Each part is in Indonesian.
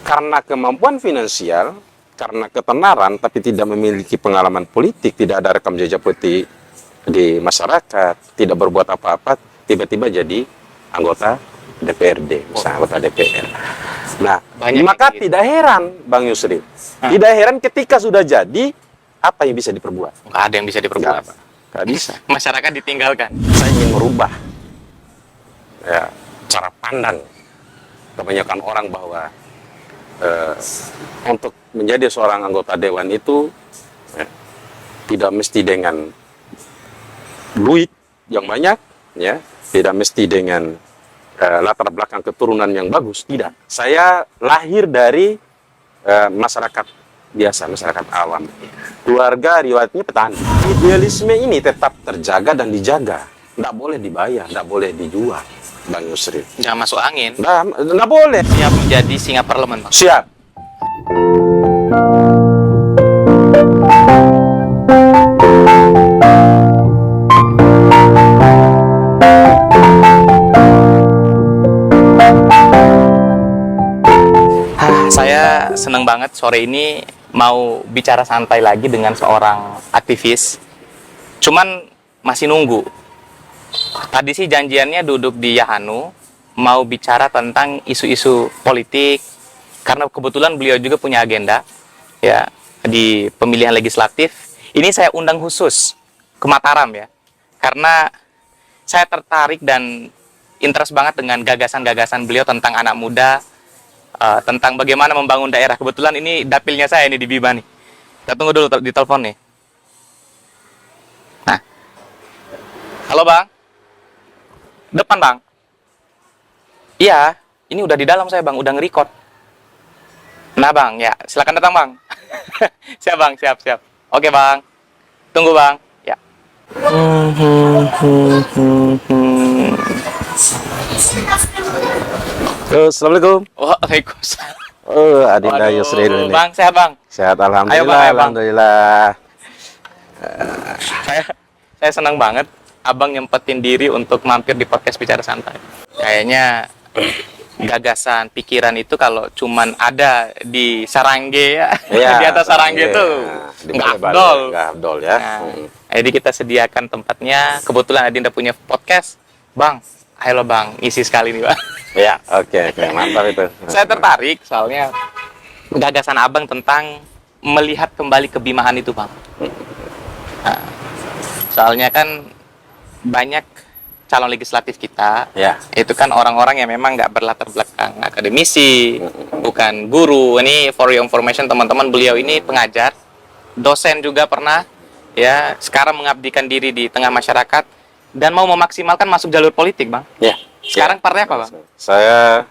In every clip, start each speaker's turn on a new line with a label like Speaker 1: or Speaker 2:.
Speaker 1: karena kemampuan finansial, karena ketenaran, tapi tidak memiliki pengalaman politik, tidak ada rekam jejak politik di masyarakat, tidak berbuat apa-apa, tiba-tiba jadi anggota DPRD, misalnya anggota DPR. Nah, maka tidak heran, Bang Yusri, tidak heran ketika sudah jadi, apa yang bisa diperbuat?
Speaker 2: Nggak ada yang bisa diperbuat.
Speaker 1: Nggak bisa.
Speaker 2: Masyarakat ditinggalkan.
Speaker 1: Saya ingin merubah ya, cara pandang kebanyakan orang bahwa untuk menjadi seorang anggota dewan itu tidak mesti dengan duit yang banyak, ya, tidak mesti dengan latar belakang keturunan yang bagus, tidak. Saya lahir dari masyarakat biasa, masyarakat awam. Keluarga riwayatnya petani. Idealisme ini tetap terjaga dan dijaga. Tidak boleh dibayar, tidak boleh dijual, Bang Yusri.
Speaker 2: Jangan masuk angin.
Speaker 1: Nggak boleh.
Speaker 2: Siap menjadi singa parlemen, Bang.
Speaker 1: Siap.
Speaker 2: Saya seneng banget sore ini mau bicara santai lagi dengan seorang aktivis. Cuman masih nunggu. Tadi sih janjiannya duduk di Yahanu, mau bicara tentang isu-isu politik, karena kebetulan beliau juga punya agenda ya di pemilihan legislatif. Ini saya undang khusus ke Mataram ya, karena saya tertarik dan interest banget dengan gagasan-gagasan beliau tentang anak muda, tentang bagaimana membangun daerah. Kebetulan ini dapilnya saya ini di Bima nih. Kita tunggu dulu di telepon nih. Nah, halo Bang. Depan Bang. Iya, ini udah di dalam saya Bang, udah nge-record. Nah Bang, ya silakan datang Bang. Siap Bang, siap. Oke Bang, tunggu Bang. Ya.
Speaker 1: Assalamualaikum.
Speaker 2: Waalaikumsalam.
Speaker 1: Adinda Yusri ini.
Speaker 2: Bang, sehat Bang?
Speaker 1: Sehat, alhamdulillah.
Speaker 2: Ayo, Bang, ayo, Bang.
Speaker 1: Alhamdulillah.
Speaker 2: Saya senang banget Abang nyempetin diri untuk mampir di podcast Bicara Santai. Kayaknya gagasan, pikiran itu kalau cuman ada di Sarangge ya,
Speaker 1: Ya,
Speaker 2: di atas Sarangge itu nggak afdol.
Speaker 1: Nggak afdol ya.
Speaker 2: Nah, jadi kita sediakan tempatnya. Kebetulan Adinda punya podcast, Bang. Ayo lo Bang, isi sekali nih Bang.
Speaker 1: Ya, oke, mantap itu.
Speaker 2: Saya tertarik soalnya gagasan Abang tentang melihat kembali kebimahan itu Bang. Nah, soalnya kan banyak calon legislatif kita,
Speaker 1: Ya.
Speaker 2: itu kan orang-orang yang memang nggak berlatar belakang akademisi, bukan guru. Ini for your information teman-teman, beliau ini pengajar, dosen juga pernah, ya. Sekarang mengabdikan diri di tengah masyarakat dan mau memaksimalkan masuk jalur politik, Bang.
Speaker 1: Ya.
Speaker 2: Sekarang partai apa, Bang?
Speaker 1: Saya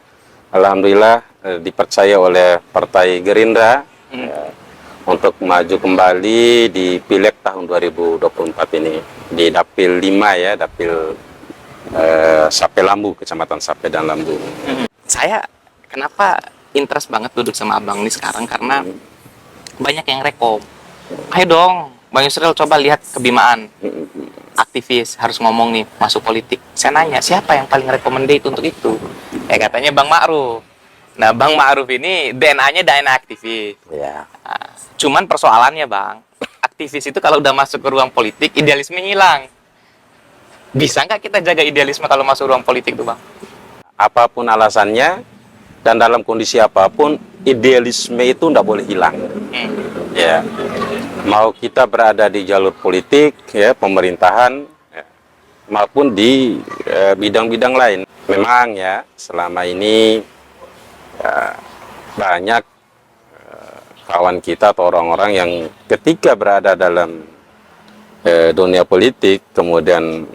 Speaker 1: alhamdulillah dipercaya oleh Partai Gerindra ya, untuk maju kembali di Pileg tahun 2024 ini di Dapil 5 ya, Dapil Sape Lambu, Kecamatan Sape dan Lambu.
Speaker 2: Saya kenapa interest banget duduk sama Abang ini sekarang karena banyak yang rekom. Ayo dong, Bang Yusril coba lihat kebimaan. Aktivis harus ngomong nih masuk politik. Saya nanya siapa yang paling recommended untuk itu? Katanya Bang Ma'ruf. Nah Bang Ma'ruf ini DNA-nya DNA aktivis.
Speaker 1: Ya.
Speaker 2: Nah, cuman persoalannya Bang, aktivis itu kalau udah masuk ke ruang politik idealisme hilang. Bisa nggak kita jaga idealisme kalau masuk ruang politik tuh Bang?
Speaker 1: Apapun alasannya dan dalam kondisi apapun idealisme itu tidak boleh hilang. Ya. Mau kita berada di jalur politik, ya, pemerintahan, ya, maupun di bidang-bidang lain. Memang ya, selama ini ya, banyak kawan kita atau orang-orang yang ketika berada dalam dunia politik, kemudian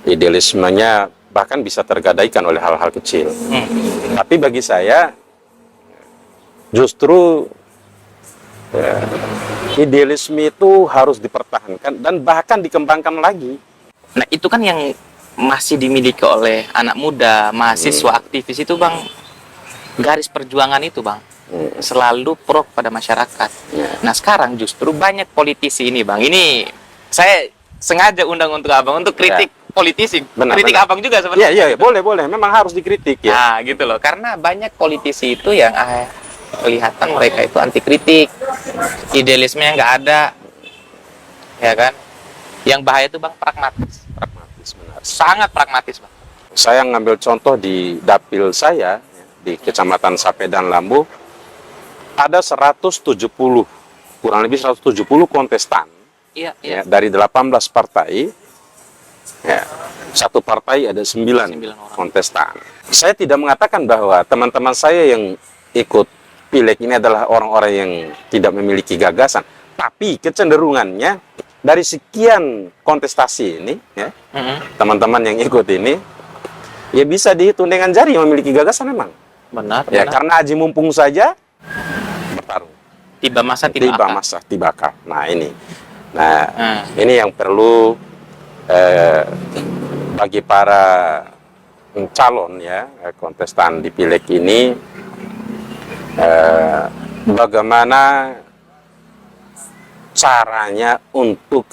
Speaker 1: idealismenya bahkan bisa tergadaikan oleh hal-hal kecil. Tapi bagi saya, justru idealisme itu harus dipertahankan dan bahkan dikembangkan lagi.
Speaker 2: Nah itu kan yang masih dimiliki oleh anak muda, mahasiswa, aktivis itu Bang, garis perjuangan itu Bang, selalu pro pada masyarakat. Nah sekarang justru banyak politisi ini Bang, ini saya sengaja undang untuk Abang, untuk kritik politisi, kritik Abang juga sebenarnya.
Speaker 1: Iya, boleh, memang harus dikritik ya.
Speaker 2: Nah gitu loh, karena banyak politisi itu yang kelihatan mereka itu anti kritik, idealismenya nggak ada, ya kan? Yang bahaya itu Bang pragmatis,
Speaker 1: Pragmatis, benar.
Speaker 2: sangat pragmatis Bang.
Speaker 1: Saya ngambil contoh di dapil saya di Kecamatan Sapedan Lambu, ada 170, kurang lebih 170 kontestan.
Speaker 2: Iya,
Speaker 1: Ya, dari 18 partai, ya, satu partai ada 9
Speaker 2: orang.
Speaker 1: kontestan. Saya tidak mengatakan bahwa teman-teman saya yang ikut pileg ini adalah orang-orang yang tidak memiliki gagasan, tapi kecenderungannya dari sekian kontestasi ini, ya, teman-teman yang ikut ini, ya bisa dihitung dengan jari yang memiliki gagasan memang.
Speaker 2: Benar,
Speaker 1: Ya, karena aji mumpung saja bertarung.
Speaker 2: Tiba masa
Speaker 1: Tiba
Speaker 2: tiba
Speaker 1: masa, tiba akal. Nah, ini. Nah, ini yang perlu bagi para calon ya kontestan di pileg ini, bagaimana caranya untuk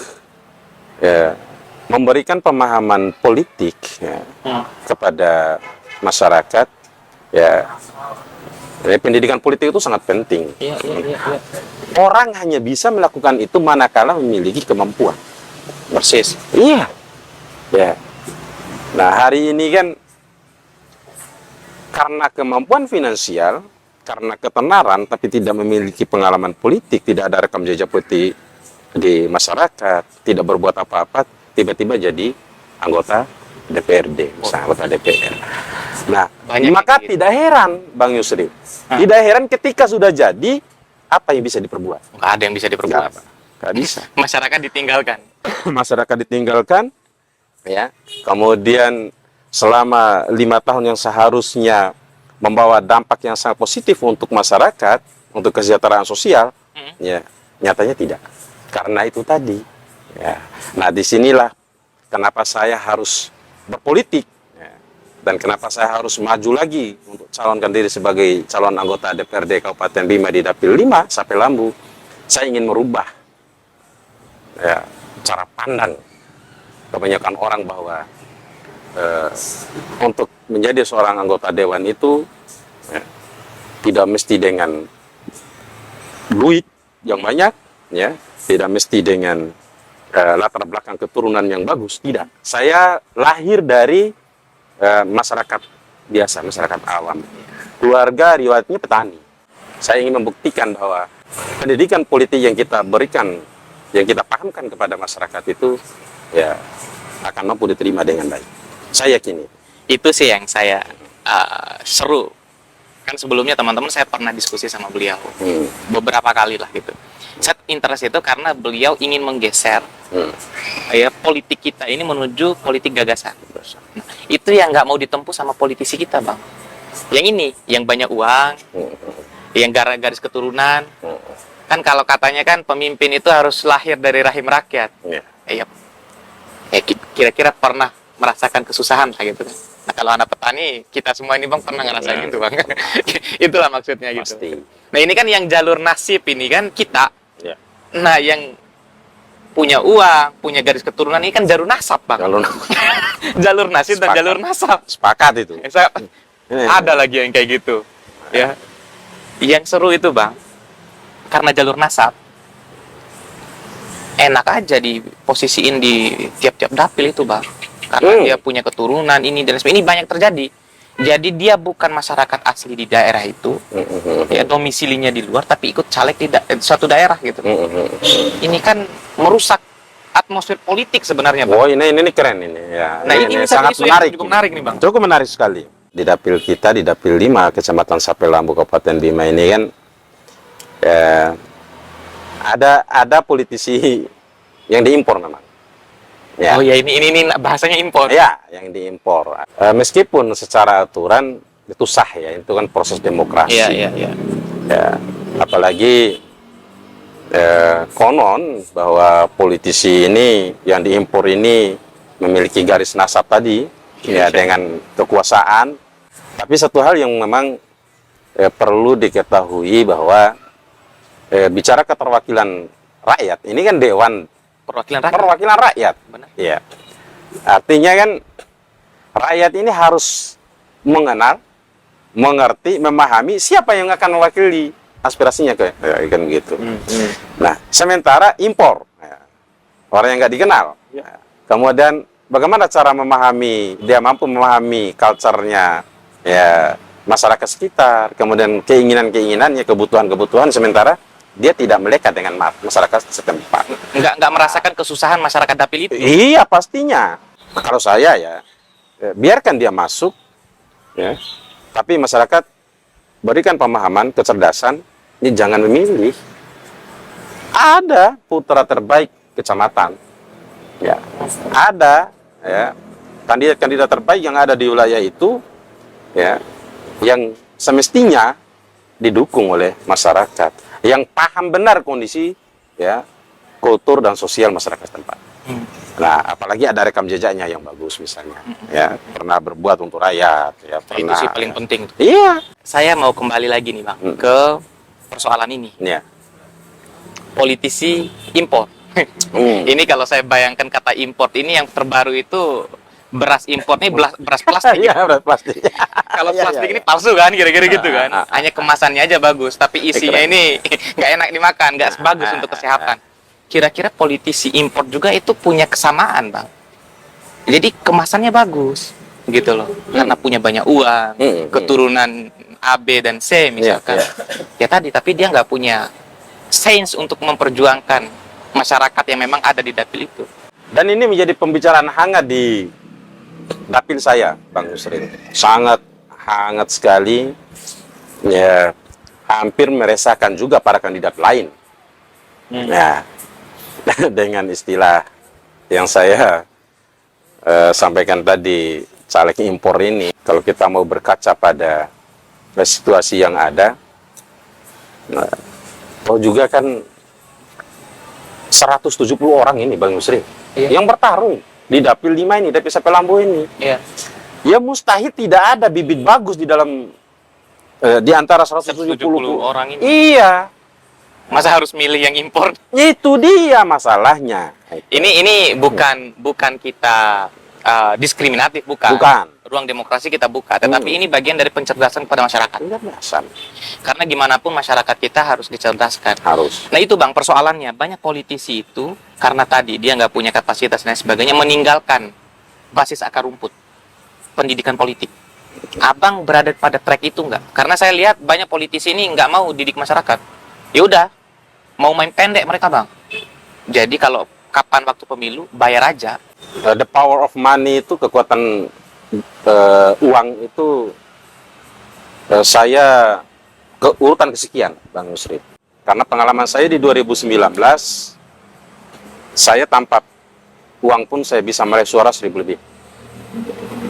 Speaker 1: memberikan pemahaman politik ya, kepada masyarakat ya. Pendidikan politik itu sangat penting.
Speaker 2: Iya.
Speaker 1: Orang hanya bisa melakukan itu manakala memiliki kemampuan.
Speaker 2: Persis.
Speaker 1: Iya. Ya. Nah, hari ini kan karena kemampuan finansial, karena ketenaran tapi tidak memiliki pengalaman politik, tidak ada rekam jejak politik di masyarakat, tidak berbuat apa-apa, tiba-tiba jadi anggota DPRD, misalnya anggota DPR. Nah,
Speaker 2: Banyak
Speaker 1: maka
Speaker 2: gitu.
Speaker 1: tidak heran Bang Yusri. Tidak heran ketika sudah jadi, apa yang bisa diperbuat?
Speaker 2: Nggak ada yang bisa diperbuat.
Speaker 1: Nggak bisa.
Speaker 2: Masyarakat ditinggalkan.
Speaker 1: Masyarakat ditinggalkan, ya. Kemudian selama 5 tahun yang seharusnya membawa dampak yang sangat positif untuk masyarakat, untuk kesejahteraan sosial, ya nyatanya tidak. Karena itu tadi. Ya. Nah, disinilah kenapa saya harus berpolitik. Dan kenapa saya harus maju lagi untuk calonkan diri sebagai calon anggota DPRD Kabupaten Bima di Dapil 5 sampai Lambu. Saya ingin merubah ya, cara pandang kebanyakan orang bahwa untuk menjadi seorang anggota dewan itu ya, tidak mesti dengan duit yang banyak, ya, tidak mesti dengan latar belakang keturunan yang bagus, tidak. Saya lahir dari masyarakat biasa, masyarakat awam. Keluarga riwayatnya petani. Saya ingin membuktikan bahwa pendidikan politik yang kita berikan, yang kita pahamkan kepada masyarakat itu, ya akan mampu diterima dengan baik. Saya yakini.
Speaker 2: Itu sih yang saya seru. Kan sebelumnya teman-teman saya pernah diskusi sama beliau beberapa kali lah gitu. Saya interest itu karena beliau ingin menggeser ya politik kita ini menuju politik gagasan. Nah, itu yang nggak mau ditempuh sama politisi kita, Bang. Yang ini, yang banyak uang, yang garis keturunan. Kan kalau katanya kan pemimpin itu harus lahir dari rahim rakyat. Iya. Kira-kira pernah merasakan kesusahan kayak gitu kan. Nah, kalau anak petani, kita semua ini Bang pernah ngerasain gitu, Bang. Itulah maksudnya gitu.
Speaker 1: Pasti.
Speaker 2: Nah, ini kan yang jalur nasib ini kan kita.
Speaker 1: Ya.
Speaker 2: Nah, yang punya uang, punya garis keturunan ini kan jalur nasab, Bang. Jalur nasib dan jalur nasab.
Speaker 1: Sepakat itu.
Speaker 2: Ada lagi yang kayak gitu. Ya. Yang seru itu, Bang. Karena jalur nasab. Enak aja diposisiin di tiap-tiap dapil itu, Bang. Karena dia punya keturunan ini dan sebagainya. Ini banyak terjadi. Jadi dia bukan masyarakat asli di daerah itu, ya domisilinya di luar, tapi ikut caleg di suatu daerah gitu. Ini kan merusak atmosfer politik sebenarnya, Bang.
Speaker 1: Oh, ini keren ini. Ya,
Speaker 2: Nah, ini
Speaker 1: sangat
Speaker 2: isu
Speaker 1: menarik.
Speaker 2: yang cukup menarik nih, Bang.
Speaker 1: Cukup menarik sekali. Di dapil kita, di dapil 5 Kecamatan Sape Lambu Kabupaten Bima ini kan ada politisi yang diimpor memang. Ya.
Speaker 2: Oh ya, ini bahasanya impor.
Speaker 1: Ya, yang diimpor. Meskipun secara aturan itu sah ya, itu kan proses demokrasi.
Speaker 2: Iya.
Speaker 1: Ya, apalagi konon bahwa politisi ini yang diimpor ini memiliki garis nasab tadi, ya dengan kekuasaan. Tapi satu hal yang memang perlu diketahui bahwa bicara keterwakilan rakyat, ini kan dewan perwakilan rakyat.
Speaker 2: Benar.
Speaker 1: Ya. Artinya kan rakyat ini harus mengenal mengerti, memahami siapa yang akan mewakili aspirasinya kan gitu. Nah, sementara impor, ya, orang yang nggak dikenal. Ya. Kemudian bagaimana cara memahami, dia mampu memahami culture-nya ya masyarakat sekitar, kemudian keinginan-keinginannya, kebutuhan-kebutuhan, sementara dia tidak melekat dengan masyarakat setempat.
Speaker 2: Nggak merasakan kesusahan masyarakat dapil itu.
Speaker 1: Iya, pastinya. Kalau saya ya, biarkan dia masuk, ya. Tapi masyarakat berikan pemahaman, kecerdasan, ini jangan memilih. Ada putra terbaik kecamatan, ya. Ada, ya, kandidat-kandidat terbaik yang ada di wilayah itu, ya, yang semestinya didukung oleh masyarakat, yang paham benar kondisi, ya, kultur dan sosial masyarakat tempat. Nah, apalagi ada rekam jejaknya yang bagus misalnya, ya, pernah berbuat untuk rakyat, ya, pernah.
Speaker 2: Itu sih paling penting.
Speaker 1: Iya.
Speaker 2: Saya mau kembali lagi nih Bang ke persoalan ini.
Speaker 1: Ya.
Speaker 2: Politisi impor. Ini kalau saya bayangkan kata import ini yang terbaru itu beras impor nih beras plastik.
Speaker 1: Iya, beras plastik.
Speaker 2: Kalau
Speaker 1: Iya,
Speaker 2: plastik
Speaker 1: iya,
Speaker 2: ini palsu kan, kira-kira gitu kan.
Speaker 1: Ah, ah, ah.
Speaker 2: Hanya kemasannya aja bagus, tapi isinya ini nggak enak dimakan, nggak bagus untuk kesehatan. Kira-kira politisi impor juga itu punya kesamaan, Bang. Jadi kemasannya bagus, gitu loh. Karena punya banyak uang, keturunan A, B, dan C misalkan. Ya tadi, tapi dia nggak punya sense untuk memperjuangkan masyarakat yang memang ada di dapil itu.
Speaker 1: Dan ini menjadi pembicaraan hangat di dapil saya, Bang Yusril. Sangat hangat sekali. Ya, hampir meresahkan juga para kandidat lain. Nah, dengan istilah yang saya sampaikan tadi, caleg impor ini, kalau kita mau berkaca pada situasi yang ada, oh juga kan 170 orang ini, Bang Yusri, yang bertarung di dapil 5 ini, dapil Sape Lambo ini. Ya mustahil tidak ada bibit bagus di dalam di antara 170
Speaker 2: orang ini.
Speaker 1: Iya.
Speaker 2: Masa harus milih yang impor?
Speaker 1: Itu dia masalahnya.
Speaker 2: Ini bukan kita diskriminatif, bukan. Ruang demokrasi kita buka, tetapi ini bagian dari pencerdasan kepada masyarakat. Karena gimana pun masyarakat kita harus dicerdaskan.
Speaker 1: Harus.
Speaker 2: Nah itu Bang, persoalannya banyak politisi itu karena tadi dia nggak punya kapasitas dan sebagainya, meninggalkan basis akar rumput pendidikan politik. Abang berada pada track itu nggak? Karena saya lihat banyak politisi ini nggak mau didik masyarakat. Ya udah, mau main pendek mereka Bang. Jadi kalau kapan waktu pemilu bayar aja.
Speaker 1: The power of money itu, kekuatan uang itu, saya urutan kesekian, Bang Yusri. Karena pengalaman saya di 2019, saya tanpa uang pun saya bisa meraih suara 1.000 lebih.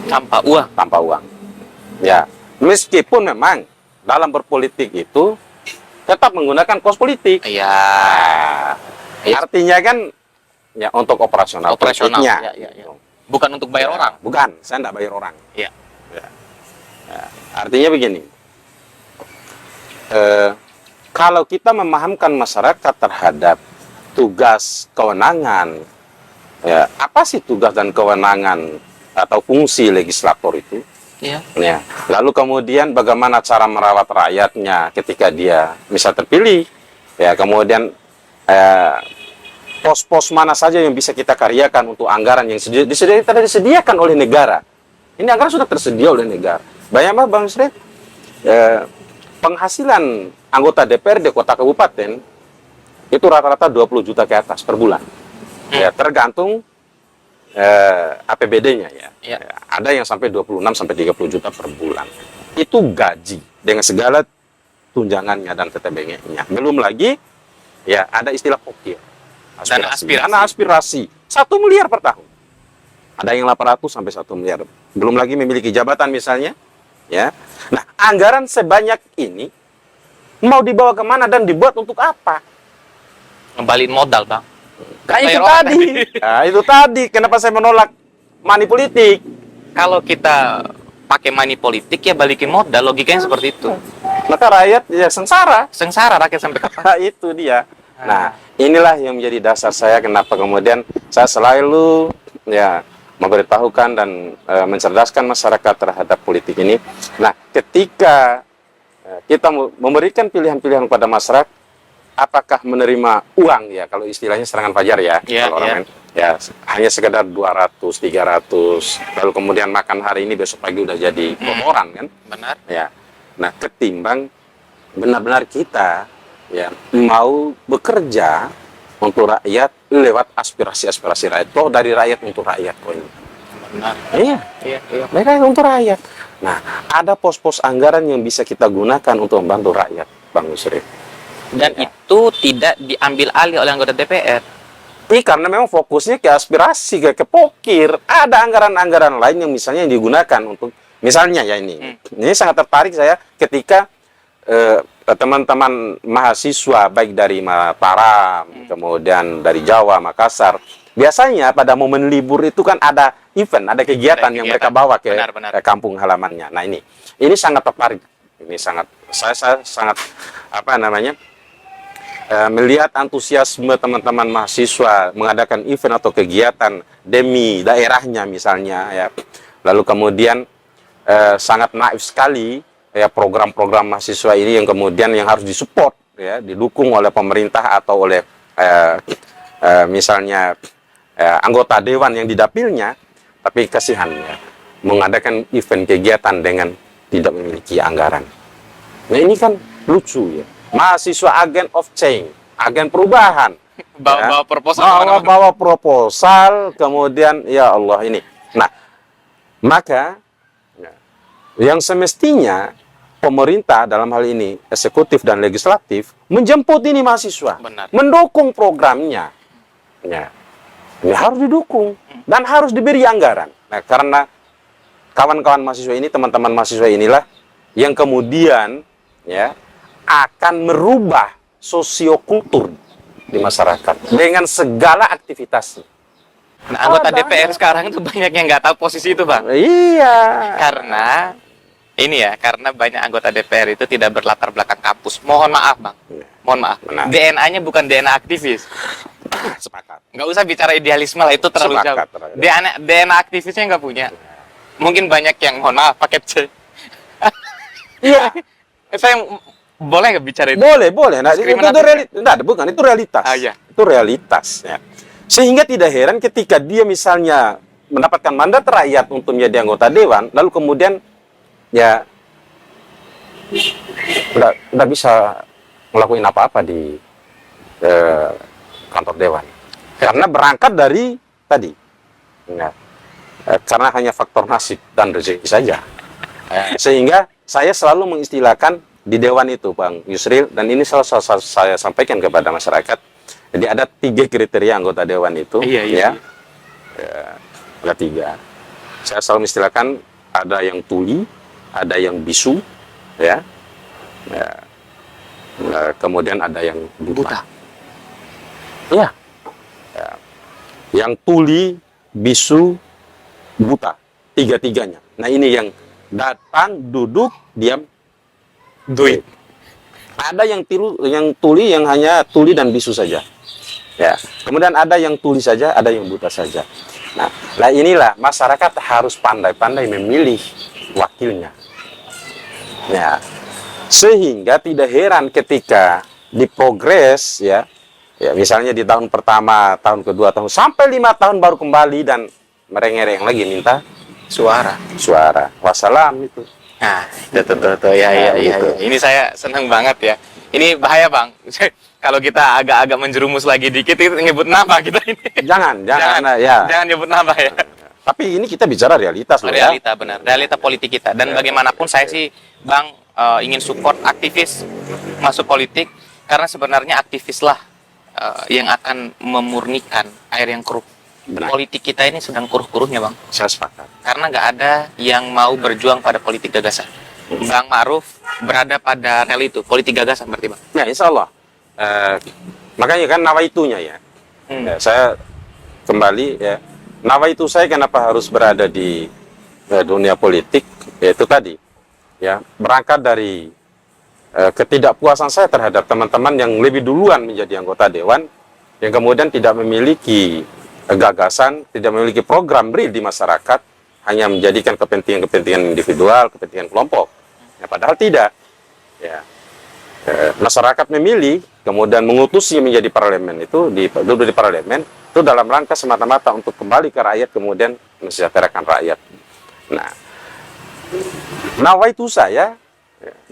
Speaker 2: Tanpa uang?
Speaker 1: Tanpa uang. Ya, meskipun memang dalam berpolitik itu tetap menggunakan kos politik.
Speaker 2: Iya.
Speaker 1: Artinya kan ya untuk operasional politiknya.
Speaker 2: Ya. Bukan untuk bayar orang.
Speaker 1: Bukan, saya tidak bayar orang.
Speaker 2: Iya.
Speaker 1: Ya. Artinya begini. Kalau kita memahamkan masyarakat terhadap tugas kewenangan, ya, apa sih tugas dan kewenangan atau fungsi legislator itu?
Speaker 2: Iya.
Speaker 1: Ya. Lalu kemudian bagaimana cara merawat rakyatnya ketika dia misal terpilih, ya, kemudian pos-pos mana saja yang bisa kita karyakan untuk anggaran yang disediakan oleh negara. Ini anggaran sudah tersedia oleh negara. Bayangkan Bang Yusri, penghasilan anggota DPRD kota kabupaten itu rata-rata 20 juta ke atas per bulan. Ya, tergantung APBD-nya ya. Ada yang sampai 26 sampai 30 juta per bulan. Itu gaji dengan segala tunjangannya dan TTBG-nya. Belum lagi ya ada istilah pokir. Dana aspirasi 1 miliar per tahun. Ada yang 800 sampai 1 miliar. Belum lagi memiliki jabatan misalnya, ya. Nah, anggaran sebanyak ini mau dibawa kemana dan dibuat untuk apa?
Speaker 2: Ngembalin modal, Bang.
Speaker 1: Nah, itu tadi. Nah, itu tadi kenapa saya menolak money politik.
Speaker 2: Kalau kita pakai money politik ya balikin modal, logikanya seperti itu.
Speaker 1: Maka rakyat ya sengsara.
Speaker 2: Sengsara rakyat sampai kapan?
Speaker 1: Itu dia. Nah, inilah yang menjadi dasar saya kenapa kemudian saya selalu ya memberitahukan dan mencerdaskan masyarakat terhadap politik ini. Nah, ketika kita memberikan pilihan-pilihan kepada masyarakat, apakah menerima uang ya, kalau istilahnya serangan fajar ya, kalau orang main, ya hanya sekedar 200, 300, lalu kemudian makan hari ini besok pagi udah jadi kotoran kan?
Speaker 2: Benar.
Speaker 1: Ya. Nah, ketimbang benar-benar kita ya mau bekerja untuk rakyat lewat aspirasi-aspirasi rakyat. Toh dari rakyat untuk rakyat kok ini.
Speaker 2: Benar.
Speaker 1: Iya. Mereka untuk rakyat. Nah, ada pos-pos anggaran yang bisa kita gunakan untuk membantu rakyat, Bang Yusri.
Speaker 2: Dan itu tidak diambil alih oleh anggota DPR.
Speaker 1: Ini karena memang fokusnya ke aspirasi, ke pokir. Ada anggaran-anggaran lain yang misalnya yang digunakan untuk, misalnya ya ini. Ini sangat tertarik saya ketika teman-teman mahasiswa baik dari Mataram, kemudian dari Jawa, Makassar. Biasanya pada momen libur itu kan ada event, ada kegiatan yang mereka bawa ke kampung halamannya. Nah ini sangat tertarik. Ini sangat, saya sangat melihat antusiasme teman-teman mahasiswa mengadakan event atau kegiatan demi daerahnya misalnya ya. Lalu kemudian sangat naif sekali ya program-program mahasiswa ini yang kemudian yang harus disupport ya, didukung oleh pemerintah atau oleh misalnya anggota dewan yang didapilnya, tapi kasihan ya mengadakan event kegiatan dengan tidak memiliki anggaran. Nah ini kan lucu ya. Mahasiswa agen of change, agen perubahan.
Speaker 2: Bawa proposal.
Speaker 1: Bawa proposal, kemudian ya Allah ini. Nah, maka yang semestinya pemerintah dalam hal ini eksekutif dan legislatif menjemput ini mahasiswa, mendukung programnya. Ya. Ini harus didukung dan harus diberi anggaran. Nah, karena kawan-kawan mahasiswa ini, teman-teman mahasiswa inilah yang kemudian ya akan merubah sosiokultur di masyarakat dengan segala aktivitasnya.
Speaker 2: Nah, anggota DPR sekarang itu banyak yang nggak tahu posisi itu, Bang.
Speaker 1: Iya.
Speaker 2: Karena ini ya, karena banyak anggota DPR itu tidak berlatar belakang kampus. Mohon maaf, Bang. Mohon maaf. DNA-nya bukan DNA aktivis.
Speaker 1: Sepakat.
Speaker 2: Nggak usah bicara idealisme lah, itu terlalu jauh. DNA aktivisnya nggak punya. Mungkin banyak yang, mohon maaf, paket C.
Speaker 1: Iya.
Speaker 2: Saya boleh nggak bicara itu?
Speaker 1: Boleh. Nah, itu realitas.
Speaker 2: Ah, iya.
Speaker 1: Itu realitas. Ya. Sehingga tidak heran ketika dia misalnya mendapatkan mandat rakyat untuk menjadi anggota dewan, lalu kemudian ya nggak bisa ngelakuin apa-apa di kantor dewan. Karena berangkat dari tadi. Ya. Karena hanya faktor nasib dan rezeki saja. Sehingga saya selalu mengistilahkan di dewan itu, Bang Yusril, dan ini selalu saya sampaikan kepada masyarakat. Jadi ada 3 kriteria anggota dewan itu. Iya. Ada 3. Saya selalu mengistilahkan ada yang tuli, ada yang bisu, ya. Kemudian ada yang buta. Iya. Ya. Yang tuli, bisu, buta, 3-tiganya. Nah ini yang datang, duduk, diam, duit. Ada yang tuli yang hanya tuli dan bisu saja. Ya. Kemudian ada yang tuli saja, ada yang buta saja. Nah inilah masyarakat harus pandai-pandai memilih wakilnya. Ya. Sehingga tidak heran ketika di progres ya misalnya di tahun pertama, tahun kedua, sampai 5 tahun baru kembali dan merengek lagi minta suara. Wassalam itu.
Speaker 2: Nah, itu ya. Ini saya senang banget ya. Ini bahaya, Bang. Kalau kita agak-agak menjerumus lagi dikit, itu nyebut nama kita ini.
Speaker 1: Jangan
Speaker 2: nyebut nama ya.
Speaker 1: Tapi ini kita bicara realitas loh ya.
Speaker 2: Realita benar, realita politik kita. Dan bagaimanapun saya sih, Bang, ingin support aktivis masuk politik karena sebenarnya aktivislah yang akan memurnikan air yang keruh.
Speaker 1: Benar.
Speaker 2: Politik kita ini sedang keruh-keruhnya, Bang.
Speaker 1: Saya sepakat.
Speaker 2: Karena nggak ada yang mau berjuang pada politik gagasan. Bang Ma'ruf berada pada rel itu, politik gagasan berarti, Bang.
Speaker 1: Ya, insya Allah. Makanya kan nawaitunya ya. Saya kembali ya. Nawaitu saya kenapa harus berada di dunia politik, yaitu tadi. Ya, berangkat dari ketidakpuasan saya terhadap teman-teman yang lebih duluan menjadi anggota dewan, yang kemudian tidak memiliki gagasan, tidak memiliki program real di masyarakat, hanya menjadikan kepentingan-kepentingan individual, kepentingan kelompok. Ya, padahal tidak. Ya. Masyarakat memilih, kemudian mengutusnya menjadi parlemen itu, duduk di parlemen, itu dalam rangka semata-mata untuk kembali ke rakyat, kemudian mensejahterakan rakyat. Nah, nawaitu saya,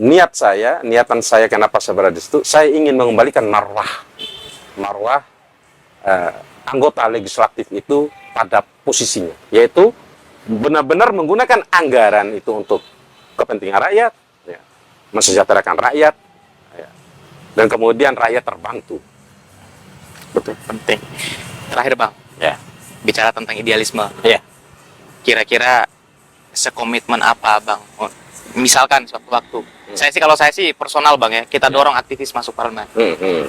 Speaker 1: niatan saya kenapa saya berada di situ, saya ingin mengembalikan marwah anggota legislatif itu pada posisinya, yaitu benar-benar menggunakan anggaran itu untuk kepentingan rakyat, ya, mensejahterakan rakyat, ya, dan kemudian rakyat terbantu.
Speaker 2: Betul, penting. Terakhir Bang,
Speaker 1: Ya,
Speaker 2: bicara tentang idealisme.
Speaker 1: ya.
Speaker 2: Kira-kira sekomitmen apa Bang? Misalkan suatu waktu, kalau saya sih personal Bang ya, kita dorong aktivis masuk parlemen,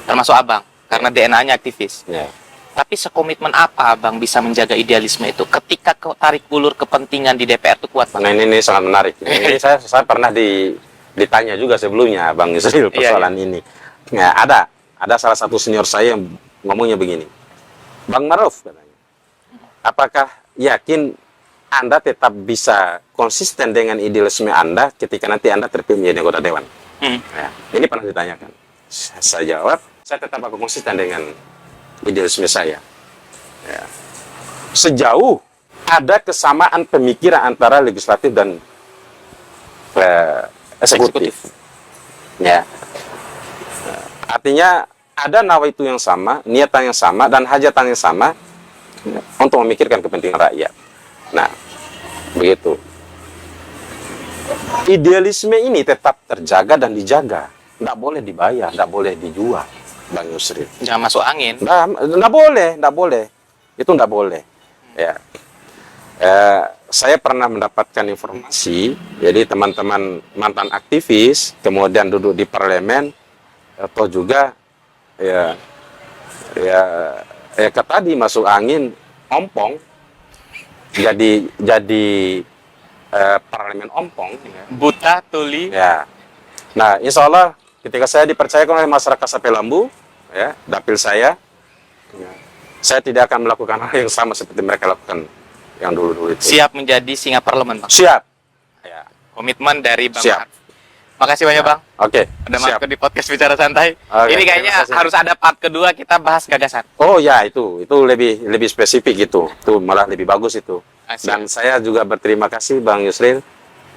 Speaker 2: termasuk Abang, karena DNA-nya aktivis.
Speaker 1: Ya.
Speaker 2: Tapi sekomitmen apa Abang bisa menjaga idealisme itu ketika tarik ulur kepentingan di DPR itu kuat Bang?
Speaker 1: Nah, ini sangat menarik. Ini saya pernah ditanya juga sebelumnya, Bang Yusril, persoalan ini. Ya, ada salah satu senior saya yang ngomongnya begini, Bang Maruf, katanya, apakah yakin Anda tetap bisa konsisten dengan idealisme Anda ketika nanti Anda terpilih menjadi anggota dewan? Ya, ini pernah ditanyakan. Saya jawab, saya tetap akan konsisten dengan idealisme saya. Ya. Sejauh ada kesamaan pemikiran antara legislatif dan eksekutif. Ya. Artinya ada nawaitu yang sama, niatan yang sama, dan hajatan yang sama, ya, untuk memikirkan kepentingan rakyat. Nah, begitu. Idealisme ini tetap terjaga dan dijaga. Tidak boleh dibayar, tidak boleh dijual, Bang Yusril.
Speaker 2: Jangan masuk angin.
Speaker 1: Nggak boleh. Itu nggak boleh. Ya. Saya pernah mendapatkan informasi, jadi teman-teman mantan aktivis, kemudian duduk di parlemen, atau juga ya tadi masuk angin, ompong, jadi parlemen ompong, ya.
Speaker 2: Buta, tuli.
Speaker 1: Ya. Nah, insya Allah ketika saya dipercayakan oleh masyarakat Sape Lambu, ya, dapil saya, ya, saya tidak akan melakukan hal yang sama seperti mereka lakukan yang dulu-dulu itu.
Speaker 2: Siap menjadi singa parlemen Bang.
Speaker 1: Siap. Ya.
Speaker 2: Komitmen dari Bang
Speaker 1: Siap.
Speaker 2: Maruf. Makasih banyak Bang.
Speaker 1: Oke.
Speaker 2: Udah
Speaker 1: Siap.
Speaker 2: masuk di podcast Bicara Santai.
Speaker 1: Oke,
Speaker 2: Ini kayaknya
Speaker 1: terima kasih.
Speaker 2: harus ada part kedua, kita bahas gagasan.
Speaker 1: Oh ya, itu lebih spesifik itu malah lebih bagus itu.
Speaker 2: Asik.
Speaker 1: Dan saya juga berterima kasih Bang Yusril,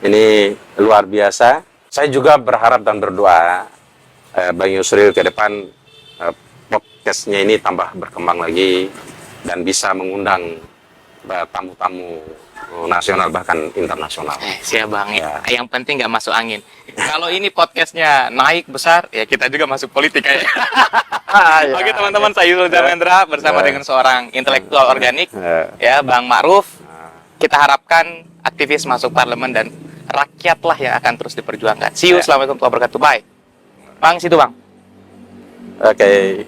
Speaker 1: ini luar biasa. Saya juga berharap dan berdoa Bang Yusril ke depan podcastnya ini tambah berkembang lagi dan bisa mengundang tamu-tamu nasional bahkan internasional.
Speaker 2: Siap Bang ya.
Speaker 1: Ya.
Speaker 2: Yang penting nggak masuk angin. Kalau ini podcastnya naik besar, ya kita juga masuk politik aja.
Speaker 1: Ya.
Speaker 2: Oke teman-teman, saya Yusril Darmendra bersama
Speaker 1: Ya.
Speaker 2: dengan seorang intelektual organik,
Speaker 1: Ya.
Speaker 2: ya Bang Maruf. Kita harapkan aktivis masuk parlemen dan rakyatlah yang akan terus diperjuangkan. See you,
Speaker 1: Ya.
Speaker 2: assalamualaikum warahmatullahi wabarakatuh. Bye. Bang, situ Bang.
Speaker 1: Oke.